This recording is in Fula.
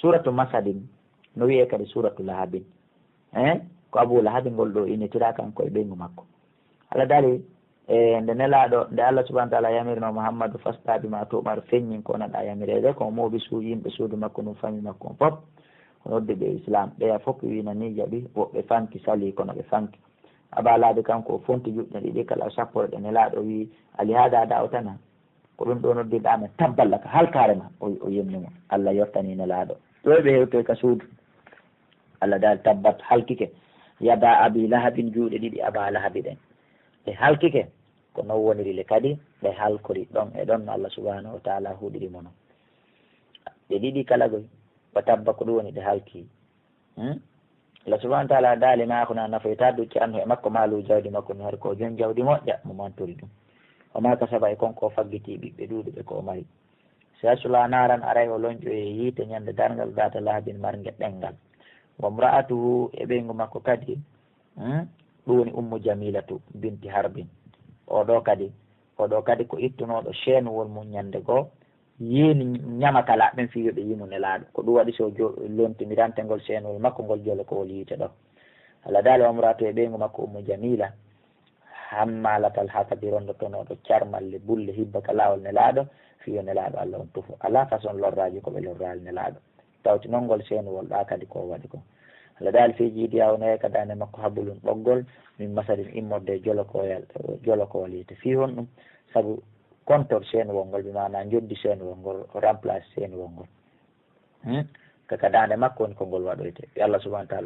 suratu masadin no wiye kadi suratu lahabin ko abou lahabin ngol ɗo inetira kanko e ɓeygu makko. Allah dari nde nelaɗo nde Allah subahana taala yamirno Mouhammadou fastaɓi ma tuɓar feññin ko onaɗa yamirede ko moɓi yimɓe suudu makko num famille makko fof nodde ɓe islam ɓeya fof wina ni jaaɓi woɓɓe fanki sali kono ɓe fanki abalaɓe kanko o fonti juɗɗe ɗiɗi kala sappo ɗe nelaɗo wi ali hada da o tana ko ɗum ɗo noddiɗama tabballa ka halkarema o yennimo Allah yottani nelaɗo ɗo ɓe hewtoy ka suudu Allah dal tabbat halkike yada abi lahabin juuɗe ɗiɗi aba lahabi ɗen ɗe halkike ko non woniri le kadi ɗe halkori ɗon e ɗon Allah subhanahu wa taala huɗiri mono ɗe ɗiɗi kala goy wa tabba ko ɗum woni ɗe halki Allah subhanahu wa taala daali mako na nafoyta ducci anhu e makko maalu jawdi makko no hari ko jon jawdi moƴƴa mo manturi ɗum o ma kasaba e konko faggiti ɓiɓɓe ɗuɗuɓe ko mari si asula naran aray o lonƴo e yiite ñande dargal data laabin margue ɗengal wa mra'atuhu e ɓeygu makko kadi ɗum woni ummu jamilatu binti harbin oɗo kadi ko ittunoɗo cheenuwol mum ñande goo yini ñamakala ɓen fiyoɓe yimo nelaɗo ko ɗum waɗi so lontimirante ngol cheenuwol makko ngol jolo kowol yiite ɗo Allah daali wa mra'atu e ɓeygu makko ummu jamila hammalatal ha kadi rondotonoɗo carmalle bulle hibba ka lawol nelaɗo fiyo nelaɗo Allah on tufo ala façon lorraji koɓe lorrali nelaɗo tawti noon ngol cheenuwol ɗa kadi ko waɗi ko Allah daali fi jiidi yawnoye ka dande makko habbulum ɓoggol min masadin immorde jolokowal yiite fi hon ɗum saabu contor cheenuwol ngol ɓe mana joddi cheenuwol ngol remplace cheenuwol ngol kaka dande makko woni ko ngol waɗoyte yo Allah subahana taala